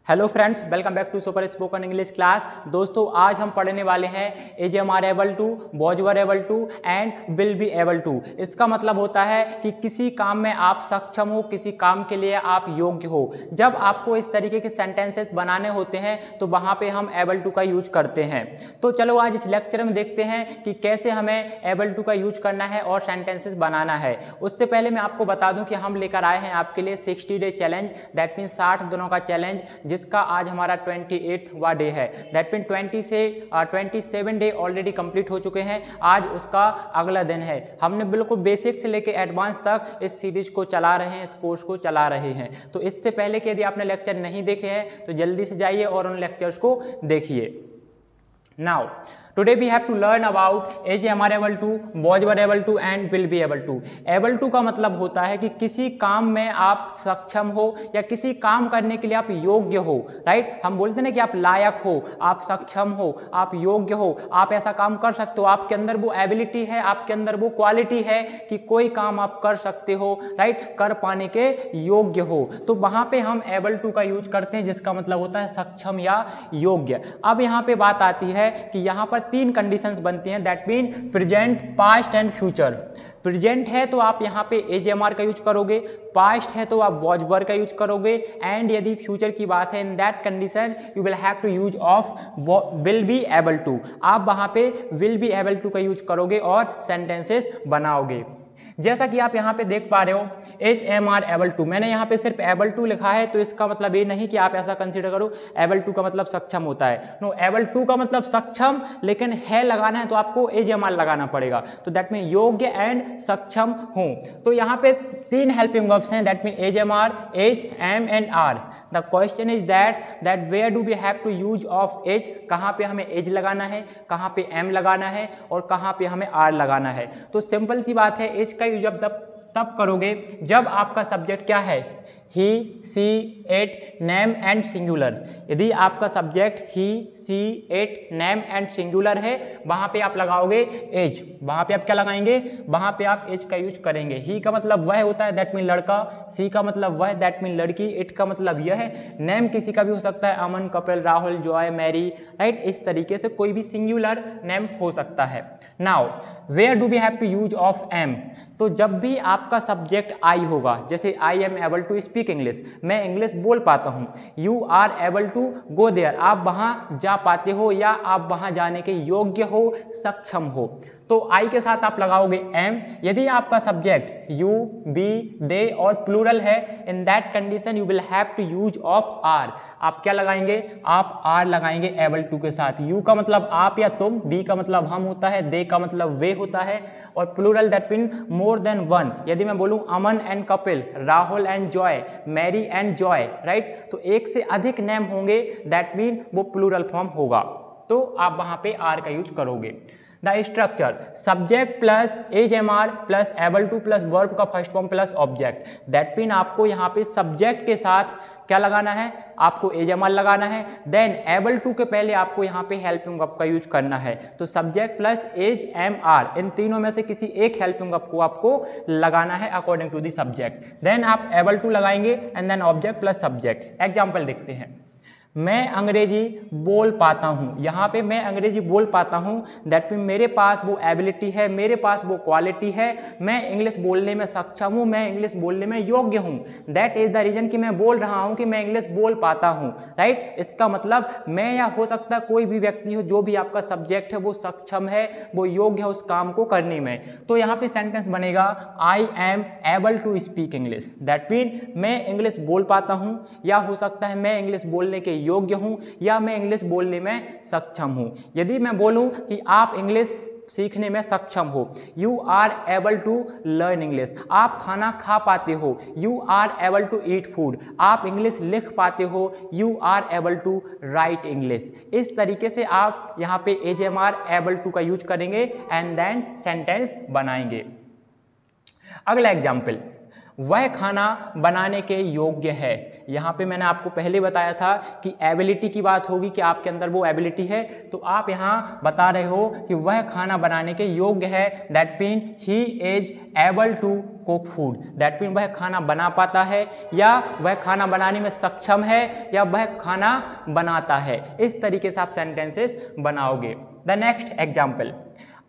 Hello friends, welcome back to super spoken English class. दोस्तों, आज हम पढ़ने वाले हैं is am are able to, was were able to and will be able to. इसका मतलब होता है कि किसी काम में आप सक्षम हो, किसी काम के लिए आप योग्य हो। जब आपको इस तरीके के सेंटेंसेस बनाने होते हैं तो वहाँ पे हम एबल टू का यूज करते हैं। तो चलो आज इस लेक्चर में देखते हैं कि कैसे हमें एबल टू का यूज करना है और सेंटेंसेस बनाना है। उससे पहले मैं आपको बता दूं कि हम लेकर आए हैं आपके लिए 60 डे चैलेंज, दैट मीन 60 दिनों का चैलेंज, जिसका आज हमारा 28वां डे है। That mean 27 day already complete हो चुके हैं। आज उसका अगला दिन है। हमने बिल्कुल बेसिक से लेकर एडवांस तक इस सीरीज को चला रहे हैं, इस कोर्स को चला रहे हैं। तो इससे पहले कि यदि आपने लेक्चर नहीं देखे हैं तो जल्दी से जाइए और उन लेक्चर्स को देखिए। Now today we have to learn about is am are able to, was were able to and will be able to. Able to का मतलब होता है कि किसी काम में आप सक्षम हो या किसी काम करने के लिए आप योग्य हो। राइट, हम बोलते हैं ना कि आप लायक हो, आप सक्षम हो, आप योग्य हो, आप ऐसा काम कर सकते हो, आपके अंदर वो एबिलिटी है, आपके अंदर वो क्वालिटी है कि कोई काम आप कर सकते हो। राइट, कर पाने के योग्य हो। तो वहां पे हम एबल टू का यूज करते हैं, जिसका मतलब होता है सक्षम या योग्य। अब यहाँ पे बात आती है कि यहाँ पर 3 कंडीशंस बनती हैं, that mean present, past and future. Present है तो आप यहाँ पे एज एम आर का यूज करोगे, पास्ट है तो आप वॉज वर का यूज करोगे, एंड यदि फ्यूचर की बात है in that condition you will have to use of will be able to. आप वहाँ पे विल बी एबल टू का यूज करोगे और सेंटेंसेस बनाओगे। जैसा कि आप यहाँ पे देख पा रहे हो, is am are able to, मैंने यहाँ पे सिर्फ एबल टू लिखा है, तो इसका मतलब ये नहीं कि आप ऐसा कंसीडर करो एबल टू का मतलब सक्षम होता है। नो, एबल टू का मतलब सक्षम, लेकिन है लगाना है तो आपको एज एम आर लगाना पड़ेगा। तो दैट मीन योग्य एंड सक्षम हूँ। तो यहाँ पे 3 हेल्पिंग वर्ब्स हैं, that mean is am are, is, am and are. The question is that where do we have to use of is, कहाँ पे हमें एज लगाना है, कहाँ पे एम लगाना है और कहाँ पे हमें आर लगाना है। तो सिंपल सी बात है, एज का यूज तब करोगे जब आपका सब्जेक्ट क्या है, he, she, it, name and singular. यदि आपका subject he, she, it, name and singular है, वहां पे आप लगाओगे एज। वहां पे आप क्या लगाएंगे, वहां पे आप एज का यूज करेंगे। ही का मतलब वह होता है, दैट मीन लड़का। सी का मतलब वह, दैट मीन लड़की। इट का मतलब यह है। नेम किसी का भी हो सकता है, Aman, Kapil, Rahul, Joy, Mary. Right, इस तरीके से कोई भी सिंगुलर नेम हो सकता है। Now where do we have to use of am, तो जब भी आपका सब्जेक्ट आई होगा, जैसे I am able to speak English, मैं इंग्लिश बोल पाता हूँ। You are able to go there, आप वहाँ जा पाते हो या आप वहाँ जाने के योग्य हो, सक्षम हो। तो आई के साथ आप लगाओगे एम। यदि आपका सब्जेक्ट यू, बी, दे और प्लूरल है, in that condition you will have to use of are. आप क्या लगाएंगे, आप आर लगाएंगे एबल टू के साथ। यू का मतलब आप या तुम, बी का मतलब हम होता है, दे का मतलब वे होता है, और plural that mean more than one. यदि मैं बोलूं Aman and Kapil, Rahul and Joy, Mary and Joy, right, तो एक से अधिक नेम होंगे, दैट मीन वो प्लूरल फॉर्म होगा। तो आप वहां पे आर का यूज करोगे। The structure, subject plus is am are plus able to plus verb का first form plus object. That mean आपको यहाँ पे सब्जेक्ट के साथ क्या लगाना है, आपको एज एम आर लगाना है। देन एबल टू के पहले आपको यहाँ पे हेल्पिंग वर्ब का यूज करना है। तो subject plus is am are, इन तीनों में से किसी एक हेल्पिंग वर्ब को आपको लगाना है according to the subject. Then आप एबल टू लगाएंगे and then object plus subject. Example देखते हैं। मैं अंग्रेजी बोल पाता हूँ, यहाँ पे मैं अंग्रेजी बोल पाता हूँ, दैट मीन मेरे पास वो एबिलिटी है, मेरे पास वो क्वालिटी है, मैं इंग्लिश बोलने में सक्षम हूँ, मैं इंग्लिश बोलने में योग्य हूँ। दैट इज द रीजन कि मैं बोल रहा हूँ कि मैं इंग्लिश बोल पाता हूँ। राइट, इसका मतलब मैं या हो सकता है कोई भी व्यक्ति हो, जो भी आपका सब्जेक्ट है वो सक्षम है, वो योग्य है उस काम को करने में। तो यहाँ पे सेंटेंस बनेगा I am able to speak English. That mean मैं इंग्लिश बोल पाता हूँ, या हो सकता है मैं इंग्लिश बोलने के योग्य हूं, या मैं इंग्लिश बोलने में सक्षम हूं। यदि मैं बोलूं कि आप इंग्लिश सीखने में सक्षम हो, you are able to learn English, आप खाना खा पाते हो, you are able to eat food, आप इंग्लिश लिख पाते हो, you are able to write English. इस तरीके से आप यहाँ पे is am are able to का यूज करेंगे एंड देन सेंटेंस बनाएंगे। अगला एग्जाम्पल, वह खाना बनाने के योग्य है। यहाँ पे मैंने आपको पहले बताया था कि एबिलिटी की बात होगी कि आपके अंदर वो एबिलिटी है, तो आप यहाँ बता रहे हो कि वह खाना बनाने के योग्य है। That mean he is able to cook food. That mean वह खाना बना पाता है, या वह खाना बनाने में सक्षम है, या वह खाना बनाता है। इस तरीके से आप सेंटेंसेस बनाओगे। द नेक्स्ट एग्जाम्पल,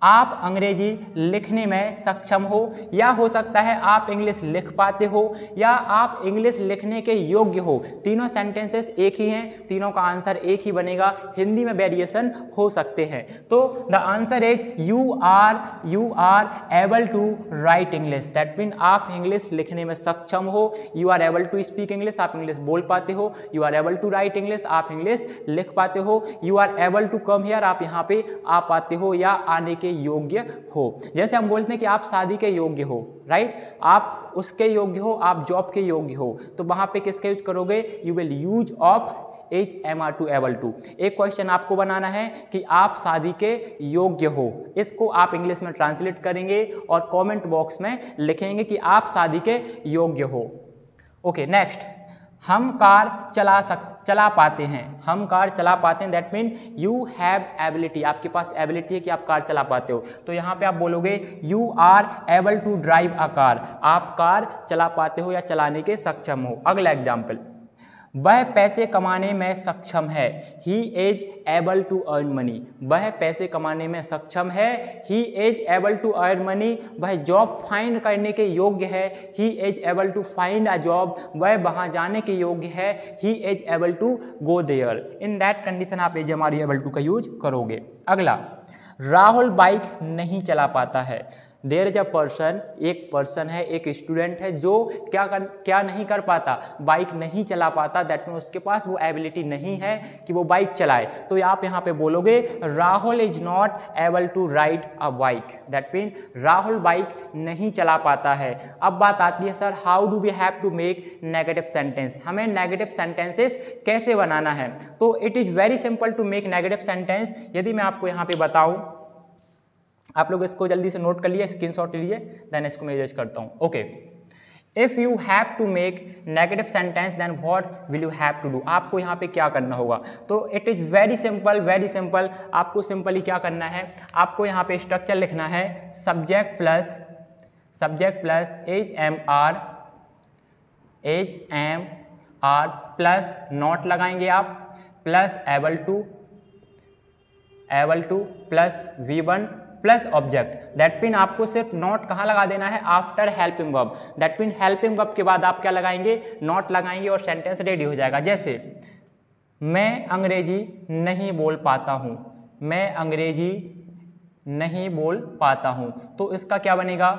आप अंग्रेजी लिखने में सक्षम हो, या हो सकता है आप इंग्लिश लिख पाते हो, या आप इंग्लिश लिखने के योग्य हो। तीनों सेंटेंसेस एक ही हैं, तीनों का आंसर एक ही बनेगा। हिंदी में वेरिएशन हो सकते हैं। तो the answer is you are able to write English. That mean आप इंग्लिश लिखने में सक्षम हो। You are able to speak English, आप इंग्लिश बोल पाते हो। You are able to write English, आप इंग्लिश लिख पाते हो। You are able to come here, आप यहाँ पे आ पाते हो या आने के योग्य हो। जैसे हम बोलते हैं कि आप शादी के योग्य हो, राइट, आप उसके योग्य हो, आप जॉब के योग्य हो, तो वहां पे किसका यूज करोगे? You will use of HMR to able to. एक क्वेश्चन आपको बनाना है कि आप शादी के योग्य हो, इसको आप इंग्लिश में ट्रांसलेट करेंगे और कमेंट बॉक्स में लिखेंगे कि आप शादी के योग्य हो। ओके, नेक्स्ट, हम कार चला पाते हैं। हम कार चला पाते हैं, that mean you have ability, आपके पास एबिलिटी है कि आप कार चला पाते हो। तो यहाँ पे आप बोलोगे you are able to drive a car, आप कार चला पाते हो या चलाने के सक्षम हो। अगला एग्जाम्पल, वह पैसे कमाने में सक्षम है। He is able to earn money, वह पैसे कमाने में सक्षम है। He is able to earn money, वह जॉब फाइंड करने के योग्य है। He is able to find a job, वह वहाँ जाने के योग्य है। He is able to go there. In that condition आप HMR एबल टू का यूज करोगे। अगला, राहुल बाइक नहीं चला पाता है। देयर इज अ पर्सन, एक पर्सन है, एक स्टूडेंट है जो क्या नहीं कर पाता? बाइक नहीं चला पाता। दैट मीन उसके पास वो एबिलिटी नहीं है कि वो बाइक चलाए। तो आप यहाँ पे बोलोगे Rahul is not able to ride a bike. That mean Rahul bike नहीं चला पाता है। अब बात आती है sir, how do we have to make negative sentence, हमें नेगेटिव सेंटेंसेस कैसे बनाना है? तो it is very simple to make negative sentence. यदि मैं आपको यहाँ पे बताऊँ, आप लोग इसको जल्दी से नोट कर लिए, स्क्रीनशॉट लीजिए, देन इसको मैं इरेज करता हूँ। Okay, if you have to make negative sentence then what will you have to do? आपको यहाँ पे क्या करना होगा? तो it is very simple, very simple. आपको सिंपली क्या करना है, आपको यहाँ पे स्ट्रक्चर लिखना है, subject plus HMR plus not लगाएंगे आप, plus able to plus V1 plus object. That mean आपको सिर्फ नॉट कहाँ लगा देना है? After helping verb. That mean helping verb के बाद आप क्या लगाएंगे? नॉट लगाएंगे और सेंटेंस रेडी हो जाएगा। जैसे मैं अंग्रेजी नहीं बोल पाता हूँ, मैं अंग्रेजी नहीं बोल पाता हूँ, तो इसका क्या बनेगा?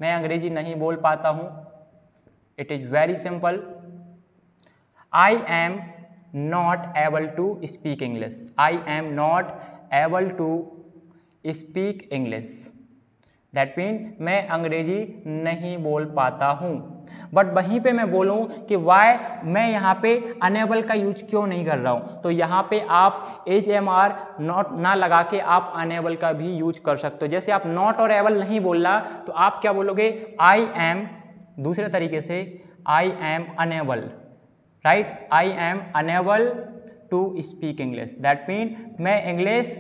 मैं अंग्रेजी नहीं बोल पाता हूँ। It is very simple, I am not able to speak English, I am not able to speak English. That mean मैं अंग्रेजी नहीं बोल पाता हूँ। बट वहीं पे मैं बोलूँ कि वाई, मैं यहाँ पे अनेबल का यूज क्यों नहीं कर रहा हूँ? तो यहाँ पे आप HMR नॉट ना लगा के आप अनेबल का भी यूज कर सकते हो। जैसे आप नॉट और एबल नहीं बोलना, तो आप क्या बोलोगे? आई एम, दूसरे तरीके से I am unable, right, I am unable to speak English. That mean मैं इंग्लिश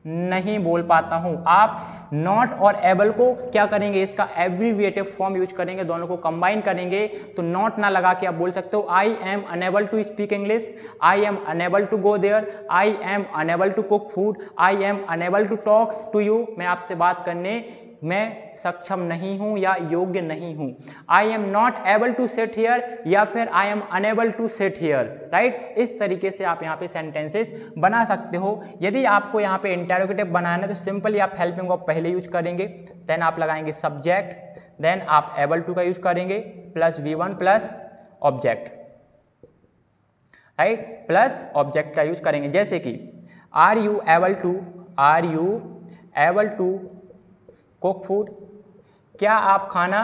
नहीं बोल पाता हूं। आप नॉट और एबल को क्या करेंगे? इसका एब्रीविएटिव फॉर्म यूज करेंगे, दोनों को कंबाइन करेंगे। तो नॉट ना लगा के आप बोल सकते हो I am unable to speak English, I am unable to go there, I am unable to cook food, I am unable to talk to you, मैं आपसे बात करने मैं सक्षम नहीं हूं या योग्य नहीं हूं। I am not able to sit here, या फिर I am unable to sit here, right. इस तरीके से आप यहाँ पे सेंटेंसेस बना सकते हो। यदि आपको यहाँ पे इंटरोगेटिव बनाना है तो सिंपली आप हेल्पिंग वर्ब पहले यूज करेंगे, देन आप लगाएंगे सब्जेक्ट, देन आप एबल टू का यूज करेंगे, plus V1 plus object, right, plus object का यूज करेंगे। जैसे कि are you able to cook food, क्या आप खाना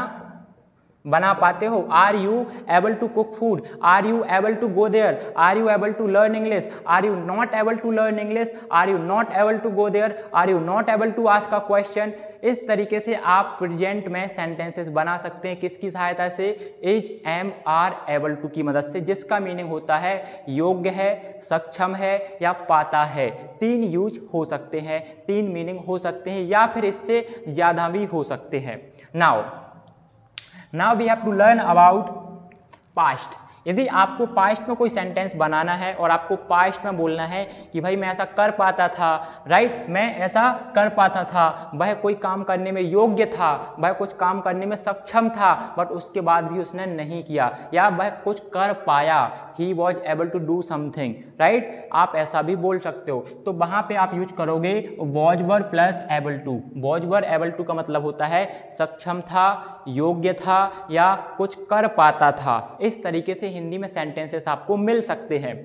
बना पाते हो? Are you able to cook food? Are you able to go there? Are you able to learn English? Are you not able to learn English? Are you not able to go there? Are you not able to ask a question? इस तरीके से आप present में sentences बना सकते हैं। किसकी सहायता से? Is, am, are, able to की मदद से, जिसका मीनिंग होता है योग्य है, सक्षम है या पाता है। 3 यूज हो सकते हैं, 3 मीनिंग हो सकते हैं या फिर इससे ज़्यादा भी हो सकते हैं। Now we have to learn about past. यदि आपको पास्ट में कोई सेंटेंस बनाना है और आपको पास्ट में बोलना है कि भाई मैं ऐसा कर पाता था, राइट, मैं ऐसा कर पाता था, वह कोई काम करने में योग्य था, वह कुछ काम करने में सक्षम था, बट उसके बाद भी उसने नहीं किया, या वह कुछ कर पाया, he was able to do something, right, आप ऐसा भी बोल सकते हो। तो वहाँ पे आप यूज करोगे was were plus able to. Was were able to का मतलब होता है सक्षम था, योग्य था या कुछ कर पाता था। इस तरीके से हिंदी में सेंटेंसेस आपको मिल सकते हैं।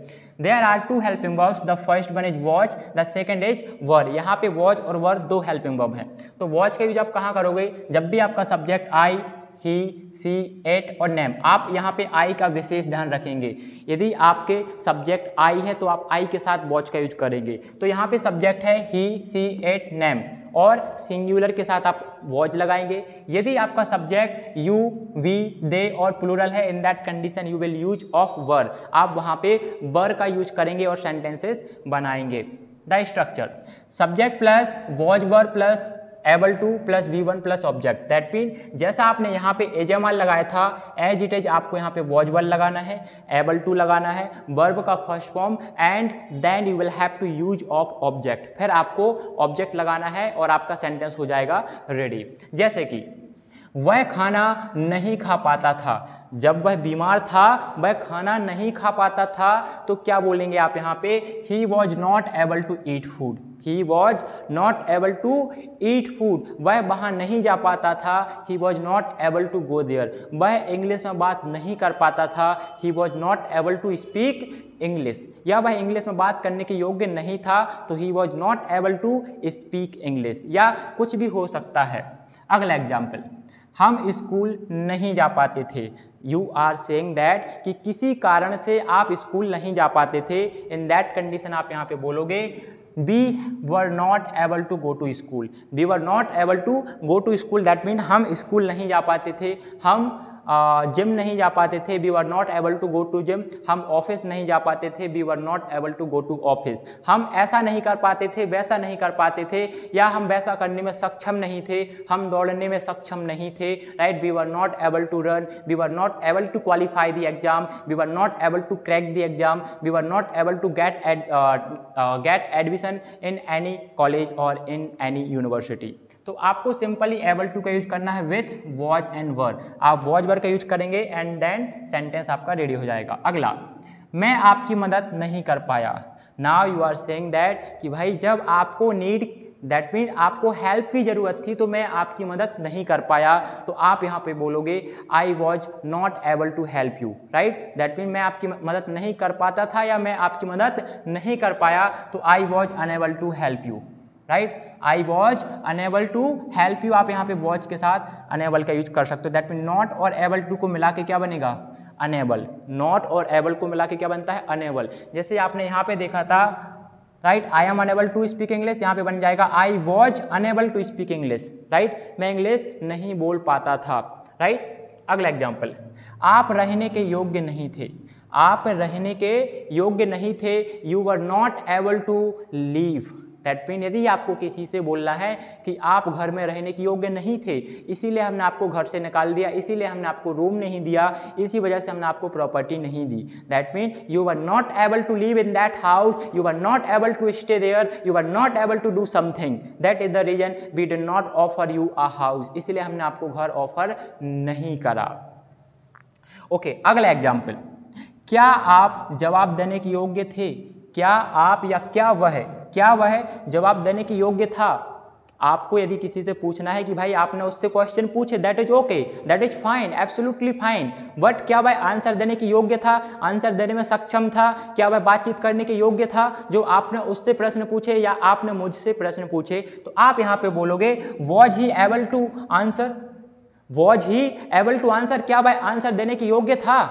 There are 2 helping verbs, the first one is was, the second is were. यहाँ पे वॉच और वर 2 हेल्पिंग वर्ब हैं। तो वॉच का यूज आप कहाँ करोगे? जब भी आपका subject I, he, she, it और नेम, आप यहाँ पे आई का विशेष ध्यान रखेंगे। यदि आपके सब्जेक्ट आई है तो आप आई के साथ वॉच का यूज करेंगे। तो यहाँ पे सब्जेक्ट है ही, सी, एट, नेम और सिंगुलर के साथ आप वॉच लगाएंगे। यदि आपका सब्जेक्ट यू, वी, दे और प्लूरल है, in that condition you will use of were. आप वहाँ पे वर का यूज करेंगे और सेंटेंसेस बनाएंगे। The structure: subject plus was were plus able to plus V1 plus object. That mean जैसा आपने यहाँ पे एजमल लगाया था, एज इट इज आपको यहाँ पे वॉज वर लगाना है, एबल टू लगाना है, वर्ब का first form, and then you will have to use of object. फिर आपको ऑब्जेक्ट लगाना है और आपका सेंटेंस हो जाएगा रेडी। जैसे कि वह खाना नहीं खा पाता था। जब वह बीमार था वह खाना नहीं खा पाता था, तो क्या बोलेंगे आप यहाँ पे? He was not able to eat food. He was not able to eat food. वह वहाँ नहीं जा पाता था। He was not able to go there. वह इंग्लिश में बात नहीं कर पाता था। He was not able to speak English. या वह इंग्लिश में बात करने के योग्य नहीं था, तो he was not able to speak English, या कुछ भी हो सकता है। अगला एग्जाम्पल: हम स्कूल नहीं जा पाते थे। यू आर सेइंग दैट कि किसी कारण से आप स्कूल नहीं जा पाते थे। इन दैट कंडीशन आप यहाँ पे बोलोगे we were not able to go to school. We were not able to go to school. That means हम स्कूल नहीं जा पाते थे, हम जिम नहीं जा पाते थे। We were not able to go to gym. हम ऑफिस नहीं जा पाते थे। We were not able to go to office. हम ऐसा नहीं कर पाते थे, वैसा नहीं कर पाते थे, या हम वैसा करने में सक्षम नहीं थे, हम दौड़ने में सक्षम नहीं थे, right. We were not able to run, we were not able to qualify the exam, we were not able to crack the exam, we were not able to get admission in any college और in any university. तो आपको simply able to का use करना है with was and वर। आप was were का use करेंगे and then sentence आपका रेडी हो जाएगा। अगला, मैं आपकी मदद नहीं कर पाया। Now you are saying that कि भाई जब आपको नीड, दैट मीन आपको हेल्प की ज़रूरत थी, तो मैं आपकी मदद नहीं कर पाया। तो आप यहाँ पे बोलोगे I was not able to help you, right. That mean मैं आपकी मदद नहीं कर पाता था या मैं आपकी मदद नहीं कर पाया, तो I was unable to help you, right. I was unable to help you. आप यहाँ पे वॉज के साथ अनएबल का यूज कर सकते हो। दैट मीन नॉट और एबल टू को मिला के क्या बनेगा? अनएबल। नॉट और एबल को मिला के क्या बनता है? अनएबल। जैसे आपने यहाँ पे देखा था, right, I am unable to speak English, यहाँ पे बन जाएगा I was unable to speak English, right. मैं इंग्लिश नहीं बोल पाता था, राइट। अगला एग्जाम्पल, आप रहने के योग्य नहीं थे। आप रहने के योग्य नहीं थे। You were not able to leave. That mean यदि आपको किसी से बोलना है कि आप घर में रहने के योग्य नहीं थे, इसीलिए हमने आपको घर से निकाल दिया, इसीलिए हमने आपको रूम नहीं दिया, इसी वजह से हमने आपको प्रॉपर्टी नहीं दी। That mean you were not able to live in that house, you were not able to stay there, you were not able to do something. That is the reason we did not offer you a house. इसलिए हमने आपको घर offer नहीं करा। Okay, अगला example, क्या आप जवाब देने के योग्य थे? क्या आप या क्या वह जवाब देने के योग्य था? आपको यदि किसी से पूछना है कि भाई आपने उससे क्वेश्चन पूछे, that is okay, that is fine, absolutely fine, but क्या वह आंसर देने के योग्य था? आंसर देने में सक्षम था? क्या वह बातचीत करने के योग्य था? जो आपने उससे प्रश्न पूछे या आपने मुझसे प्रश्न पूछे, तो आप यहाँ पे बोलोगे was he able to answer, was he able to answer, क्या भाई आंसर देने के योग्य था?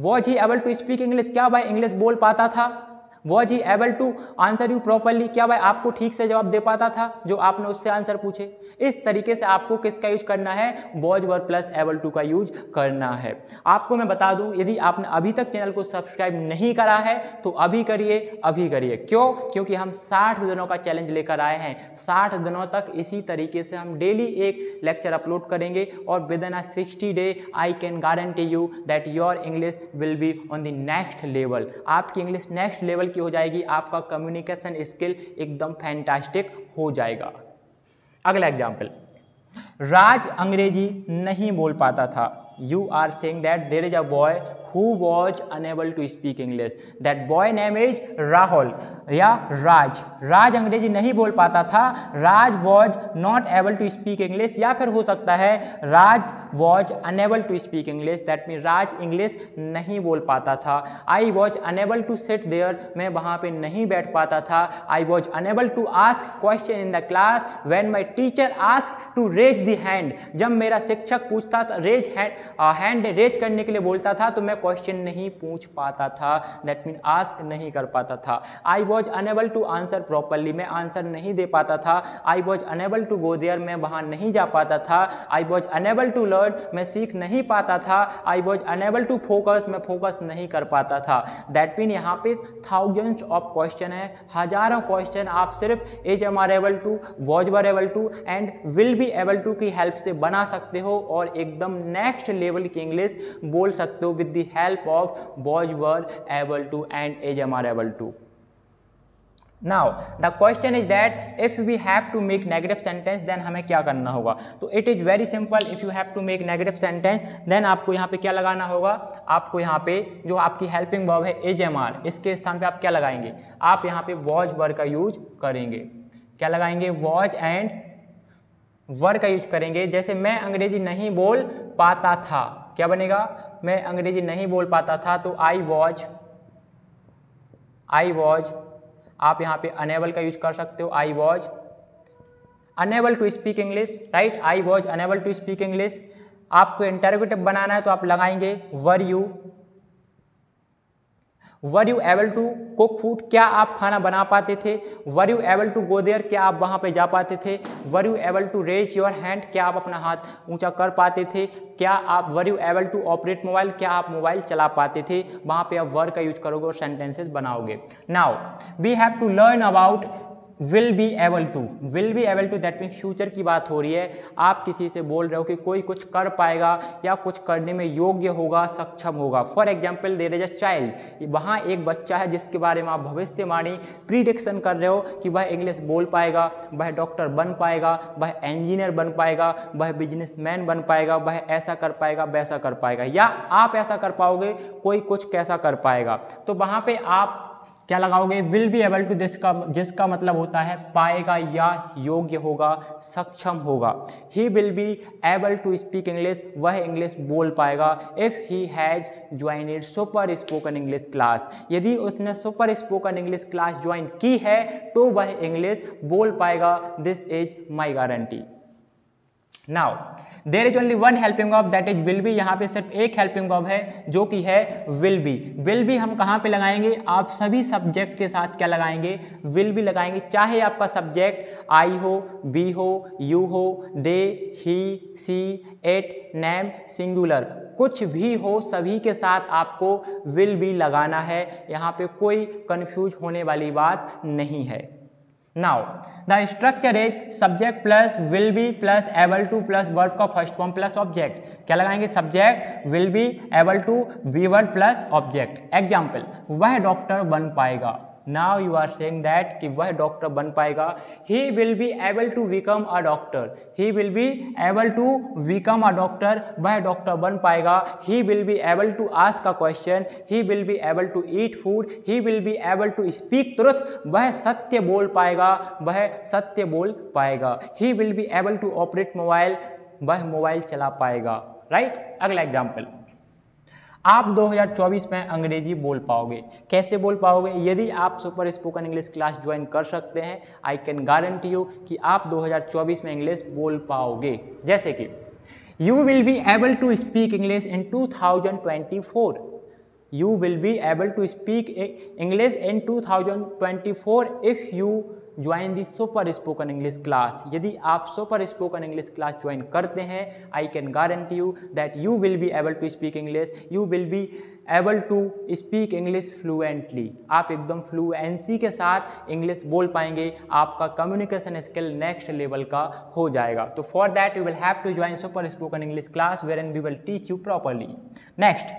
Was he able to speak English, क्या भाई इंग्लिश बोल पाता था? Was he able to answer you properly, क्या भाई आपको ठीक से जवाब दे पाता था जो आपने उससे आंसर पूछे? इस तरीके से आपको किसका यूज करना है? Was were plus able to का यूज करना है। आपको मैं बता दूं, यदि आपने अभी तक चैनल को सब्सक्राइब नहीं करा है तो अभी करिए, अभी करिए। क्यों? क्योंकि हम 60 दिनों का चैलेंज लेकर आए हैं। 60 दिनों तक इसी तरीके से हम डेली एक लेक्चर अपलोड करेंगे और with in 60 day I can guarantee you that your English will be on the next level. आपकी इंग्लिश नेक्स्ट लेवल की हो जाएगी, आपका कम्युनिकेशन स्किल एकदम फैंटास्टिक हो जाएगा। अगला एग्जाम्पल, राज अंग्रेजी नहीं बोल पाता था। You are saying that there is a boy who was unable to speak English. That boy name is Rahul या राज। राज अंग्रेजी नहीं बोल पाता था। राज was not able to speak English, या फिर हो सकता है राज was unable to speak English, that means Raj English नहीं बोल पाता था। I was unable to sit there, मैं वहाँ पे नहीं बैठ पाता था। I was unable to ask question in the class when my teacher asked to raise the hand, जब मेरा शिक्षक पूछता था रेज हैंड रेज करने के लिए बोलता था तो मैं क्वेश्चन नहीं पूछ पाता था, दैट मीन आस्क नहीं कर पाता था। I was unable to answer properly, मैं आंसर नहीं दे पाता था। I was unable to go there, मैं वहाँ नहीं जा पाता था। I was unable to learn, मैं सीख नहीं पाता था। I was unable to focus, मैं फोकस नहीं कर पाता था। दैट मीन यहाँ पे थाउजेंड्स ऑफ क्वेश्चन है, हजारों क्वेश्चन आप सिर्फ is am are able to, was were able to and will be able to की हेल्प से बना सकते हो और एकदम नेक्स्ट लेवल की इंग्लिश बोल सकते हो with the help of was were able to and is am are able to. Now the question is that if we have to make negative sentence then हमें क्या करना होगा? तो it is very simple. If you have to make negative sentence then आपको यहाँ पे क्या लगाना होगा? आपको यहाँ पे जो आपकी helping verb है is am are, इसके स्थान पे आप क्या लगाएंगे? आप यहाँ पे was were का यूज करेंगे। क्या लगाएंगे? was and were का यूज करेंगे। जैसे मैं अंग्रेजी नहीं बोल पाता था, क्या बनेगा? मैं अंग्रेजी नहीं बोल पाता था तो आई वॉज, आप यहाँ पे अनेबल का यूज कर सकते हो। I was unable to speak English, right? I was unable to speak English. आपको इंटरोगेटिव बनाना है तो आप लगाएंगे were you able to cook food, क्या आप खाना बना पाते थे? Were you able to go there, क्या आप वहाँ पे जा पाते थे? Were you able to raise your hand, क्या आप अपना हाथ ऊंचा कर पाते थे? क्या आप were you able to operate mobile, क्या आप मोबाइल चला पाते थे? वहाँ पे आप वर का यूज करोगे और सेंटेंसेस बनाओगे। Now we have to learn about will be able to. Will be able to that mean future की बात हो रही है। आप किसी से बोल रहे हो कि कोई कुछ कर पाएगा या कुछ करने में योग्य होगा, सक्षम होगा। For example there is a child, वहाँ एक बच्चा है जिसके बारे में आप भविष्यवाणी प्रीडिक्शन कर रहे हो कि वह इंग्लिश बोल पाएगा, वह डॉक्टर बन पाएगा, वह इंजीनियर बन पाएगा, वह बिजनेसमैन बन पाएगा, वह ऐसा कर पाएगा, वैसा कर पाएगा, या आप ऐसा कर पाओगे, कोई कुछ कैसा कर पाएगा। तो वहाँ पे आप क्या लगाओगे? विल बी एबल टू, जिसका मतलब होता है पाएगा या योग्य होगा, सक्षम होगा। He will be able to speak English, वह इंग्लिश बोल पाएगा। If he has joined super spoken English class, यदि उसने super spoken English class join की है तो वह इंग्लिश बोल पाएगा। This is my guarantee. Now there is only one helping verb that is will be, यहाँ पे सिर्फ एक हेल्पिंग वर्ब है जो कि है विल बी। विल बी हम कहाँ पे लगाएंगे? आप सभी सब्जेक्ट के साथ क्या लगाएंगे? विल बी लगाएंगे। चाहे आपका सब्जेक्ट आई हो, बी हो, यू हो, दे, ही, सी, इट, नेम, सिंगुलर, कुछ भी हो, सभी के साथ आपको विल बी लगाना है। यहाँ पे कोई कंफ्यूज होने वाली बात नहीं है। Now the structure is subject plus will be plus able to plus verb का फर्स्ट फॉर्म प्लस ऑब्जेक्ट। क्या लगाएंगे? Subject, will be, able to, be word plus object. Example, वह डॉक्टर बन पाएगा। Now you are saying that कि वह doctor बन पाएगा। He will be able to become a doctor, he will be able to become a doctor, वह doctor बन पाएगा। He will be able to ask a question, he will be able to eat food, he will be able to speak truth, वह सत्य बोल पाएगा, वह सत्य बोल पाएगा। He will be able to operate mobile, वह मोबाइल चला पाएगा, राइट? अगला एग्जाम्पल, आप 2024 में अंग्रेजी बोल पाओगे। कैसे बोल पाओगे? यदि आप super spoken English class join कर सकते हैं, आई कैन गारंटी यू कि आप 2024 में इंग्लिश बोल पाओगे। जैसे कि You will be able to speak English in 2024. You will be able to speak English in 2024 if you join the super spoken English class. यदि आप super spoken English class join करते हैं, I can guarantee you that you will be able to speak English, you will be able to speak English fluently. आप एकदम fluency के साथ English बोल पाएंगे, आपका कम्युनिकेशन स्किल नेक्स्ट लेवल का हो जाएगा। तो for that you will have to join super spoken English class wherein we will teach you properly. Next,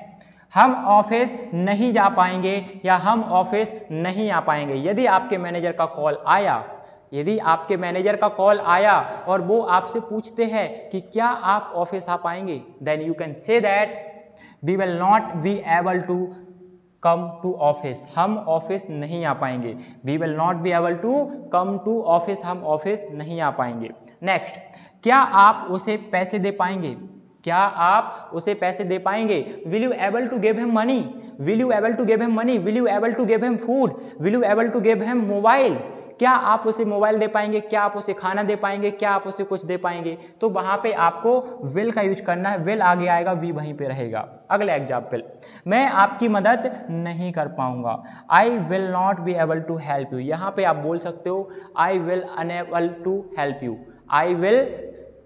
हम ऑफिस नहीं जा पाएंगे या हम ऑफिस नहीं आ पाएंगे। यदि आपके मैनेजर का कॉल आया, यदि आपके मैनेजर का कॉल आया और वो आपसे पूछते हैं कि क्या आप ऑफिस आ पाएंगे, then you can say that we will not be able to come to office. हम ऑफिस नहीं आ पाएंगे। We will not be able to come to office, हम ऑफिस नहीं आ पाएंगे। नेक्स्ट, क्या आप उसे पैसे दे पाएंगे? क्या आप उसे पैसे दे पाएंगे? Will you able to give him money? Will you able to give him money? Will you able to give him food? Will you able to give him mobile? क्या आप उसे मोबाइल दे पाएंगे? क्या आप उसे खाना दे पाएंगे? क्या आप उसे कुछ दे पाएंगे? तो वहां पे आपको विल का यूज करना है। विल आगे आएगा, वी वहीं पे रहेगा। अगला एग्जाम्पल, मैं आपकी मदद नहीं कर पाऊंगा। I will not be able to help you. यहाँ पे आप बोल सकते हो I will unable to help you. I will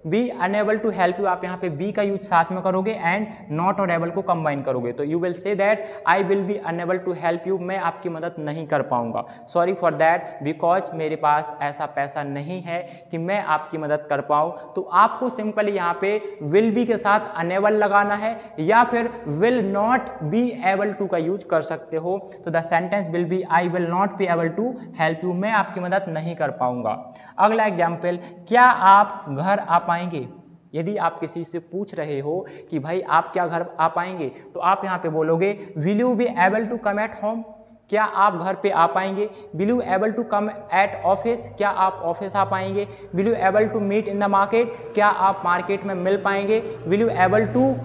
be unable to help you, आप यहाँ पे बी का यूज साथ में करोगे एंड नॉट और एबल को कंबाइन करोगे। तो you will say that I will be unable to help you, मैं आपकी मदद नहीं कर पाऊंगा। सॉरी फॉर दैट, बिकॉज मेरे पास ऐसा पैसा नहीं है कि मैं आपकी मदद कर पाऊँ। तो आपको सिंपली यहाँ पे विल बी के साथ अनएबल लगाना है या फिर will not be able to का यूज कर सकते हो। तो the sentence will be I will not be able to help you, मैं आपकी मदद नहीं कर पाऊंगा। अगला एग्जाम्पल, क्या आप घर आ पाएंगे? यदि आप किसी से पूछ रहे हो कि भाई आप क्या घर आ पाएंगे, तो आप यहाँ पे बोलोगे will you be able to come at home? क्या आप घर पे आ पाएंगे? Will you able to come at office? क्या आप ऑफिस आ पाएंगे? Will you able to meet in the market? क्या आप मार्केट में मिल पाएंगे? Will you able to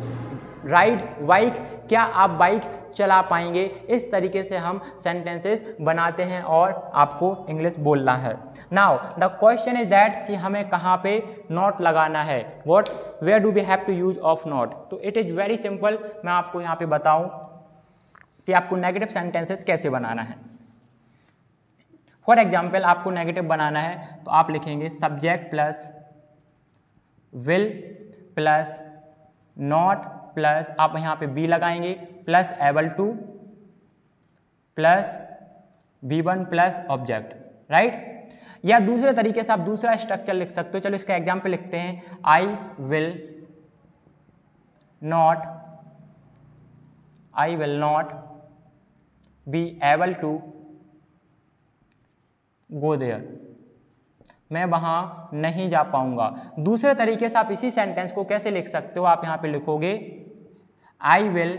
ride bike? क्या आप बाइक चला पाएंगे? इस तरीके से हम सेंटेंसेस बनाते हैं और आपको इंग्लिश बोलना है। Now the question is that कि हमें कहाँ पे नॉट लगाना है। What, where do we have to use of not? तो इट इज़ वेरी सिंपल। मैं आपको यहाँ पे बताऊँ कि आपको नेगेटिव सेंटेंसेस कैसे बनाना है। फॉर एग्जाम्पल, आपको नेगेटिव बनाना है तो आप लिखेंगे subject plus will plus not plus आप यहाँ पे बी लगाएंगे plus able to plus V1 plus object, right. या दूसरे तरीके से आप दूसरा स्ट्रक्चर लिख सकते हो। चलो इसका एग्जाम्पल लिखते हैं, I will not be able to go there, मैं वहां नहीं जा पाऊंगा। दूसरे तरीके से आप इसी सेंटेंस को कैसे लिख सकते हो? आप यहां पे लिखोगे आई विल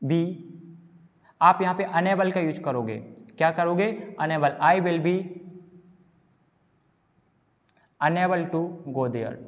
बी, आप यहां पे अनेबल का यूज करोगे। क्या करोगे? Unable. I will be unable to go there,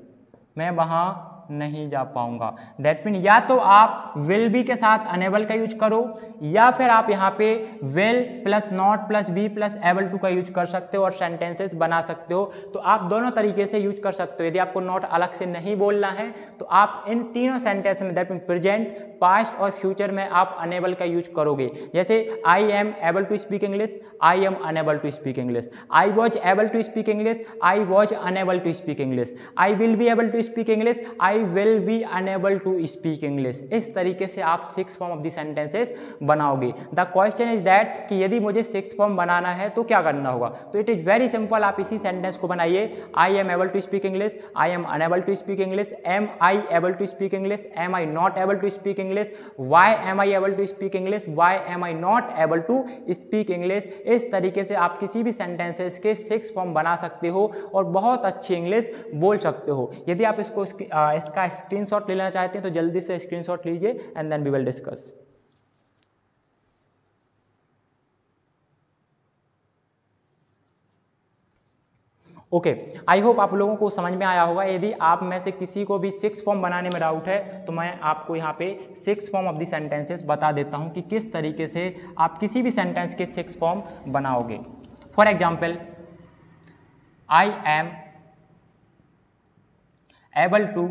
मैं वहां नहीं जा पाऊंगा। दैट मीन या तो आप विल बी के साथ अनेबल का यूज करो या फिर आप यहाँ पे will plus not plus be plus able to का यूज कर सकते हो और सेंटेंसेस बना सकते हो। तो आप दोनों तरीके से यूज कर सकते हो। यदि आपको नॉट अलग से नहीं बोलना है तो आप इन तीनों सेंटेंस में, दैट मीन प्रेजेंट, पास्ट और फ्यूचर में आप अनेबल का यूज करोगे। जैसे I am able to speak English, I am unable to speak English. I was able to speak English, I was unable to speak English. I will be able to speak English, I will be unable to speak English. इस तरीके से आप 6 form of the sentences बनाओगे। The question is that कि यदि मुझे 6 form बनाना है तो क्या करना होगा? तो इट इज वेरी सिंपल। आप इसी सेंटेंस को बनाइए, I am able to speak English, I am unable to speak English, am I able to speak English, am I not able to speak English, why am I able to speak English, why am I not able to speak English. इस तरीके से आप किसी भी sentences के 6 form बना सकते हो और बहुत अच्छी इंग्लिश बोल सकते हो। यदि आप इसको इसका स्क्रीनशॉट ले लेना चाहते हैं तो जल्दी से स्क्रीनशॉट लीजिए and then we will discuss. Okay, I hope आप लोगों को समझ में आया होगा। यदि आप में से किसी को भी 6 फॉर्म बनाने में डाउट है तो मैं आपको यहाँ पे 6 फॉर्म ऑफ द सेंटेंसेस बता देता हूँ कि किस तरीके से आप किसी भी सेंटेंस के 6 फॉर्म बनाओगे। For example, I am able to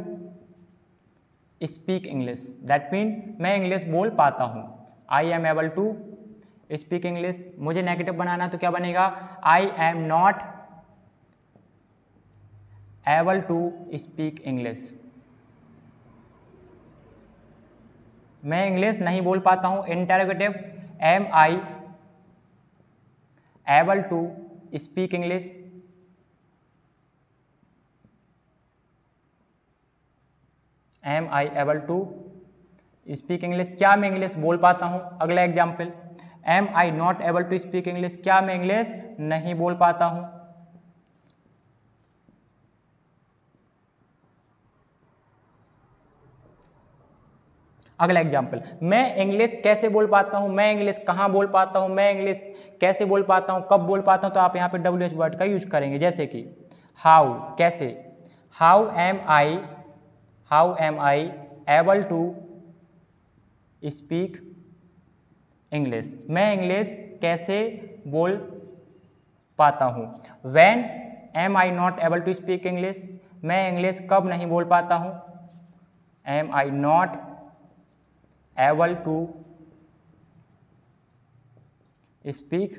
speak English, that mean मैं इंग्लिश बोल पाता हूँ। I am able to speak English. मुझे नेगेटिव बनाना तो क्या बनेगा, I am not able to speak English. मैं इंग्लिश नहीं बोल पाता हूँ। Interrogative, am I able to speak English. Am I able to speak English, क्या मैं इंग्लिश बोल पाता हूँ। अगला example, am I not able to speak English, क्या मैं इंग्लिश नहीं बोल पाता हूँ। अगला एग्जाम्पल, मैं इंग्लिश कैसे बोल पाता हूँ, मैं इंग्लिश कहाँ बोल पाता हूँ, मैं इंग्लिश कैसे बोल पाता हूँ, कब बोल पाता हूँ। तो आप यहाँ पे WH वर्ड का यूज करेंगे, जैसे कि हाउ, कैसे, how am I able to speak English, मैं इंग्लिश कैसे बोल पाता हूँ। When am I not able to speak English, मैं इंग्लिश कब नहीं बोल पाता हूँ। Am I not able to speak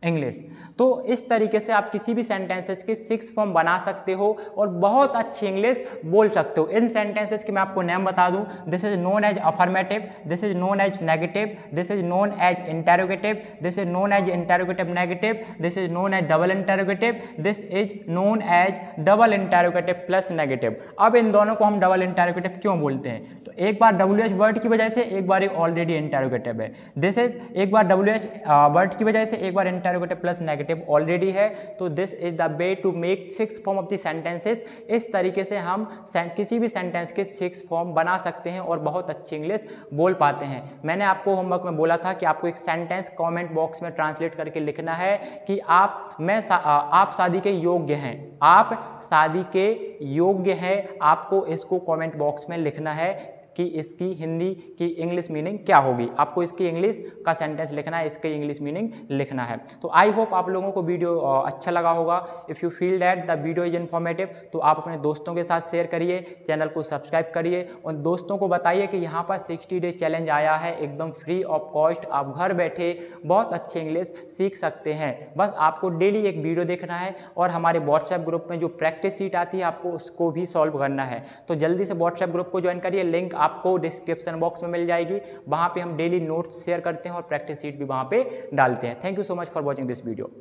English. तो इस तरीके से आप किसी भी सेंटेंसेस के 6 फॉर्म बना सकते हो और बहुत अच्छी इंग्लिश बोल सकते हो। इन सेंटेंसेस के मैं आपको नेम बता दूं, this is known as affirmative, this is known as negative, this is known as interrogative, this is known as interrogative negative, this is known as double interrogative, this is known as double interrogative plus negative. अब इन दोनों को हम double interrogative क्यों बोलते हैं, तो एक बार WH वर्ड की वजह से, एक बार ऑलरेडी इंटेरोगेटिव है। दिस इज एक बार WH वर्ड की वजह से, एक बार इंटेरोगेटिव प्लस नेगेटिव ऑलरेडी है। तो this is the way to make 6 form of the sentences. इस तरीके से हम किसी भी सेंटेंस के 6 फॉर्म बना सकते हैं और बहुत अच्छी इंग्लिश बोल पाते हैं। मैंने आपको होमवर्क में बोला था कि आपको एक सेंटेंस कमेंट बॉक्स में ट्रांसलेट करके लिखना है कि आप शादी के योग्य हैं, आप शादी के योग्य हैं। आपको इसको कमेंट बॉक्स में लिखना है कि इसकी हिंदी की इंग्लिश मीनिंग क्या होगी। आपको इसकी इंग्लिश का सेंटेंस लिखना है, इसकी इंग्लिश मीनिंग लिखना है। तो आई होप आप लोगों को वीडियो अच्छा लगा होगा। If you feel that the video is informative तो आप अपने दोस्तों के साथ शेयर करिए, चैनल को सब्सक्राइब करिए और दोस्तों को बताइए कि यहाँ पर 60 डेज चैलेंज आया है, एकदम फ्री ऑफ कॉस्ट। आप घर बैठे बहुत अच्छे इंग्लिश सीख सकते हैं। बस आपको डेली एक वीडियो देखना है और हमारे व्हाट्सएप ग्रुप में जो प्रैक्टिस सीट आती है आपको उसको भी सॉल्व करना है। तो जल्दी से व्हाट्सएप ग्रुप को ज्वाइन करिए, लिंक आपको डिस्क्रिप्शन बॉक्स में मिल जाएगी। वहां पे हम डेली नोट्स शेयर करते हैं और प्रैक्टिस शीट भी वहां पे डालते हैं। Thank you so much for watching this video.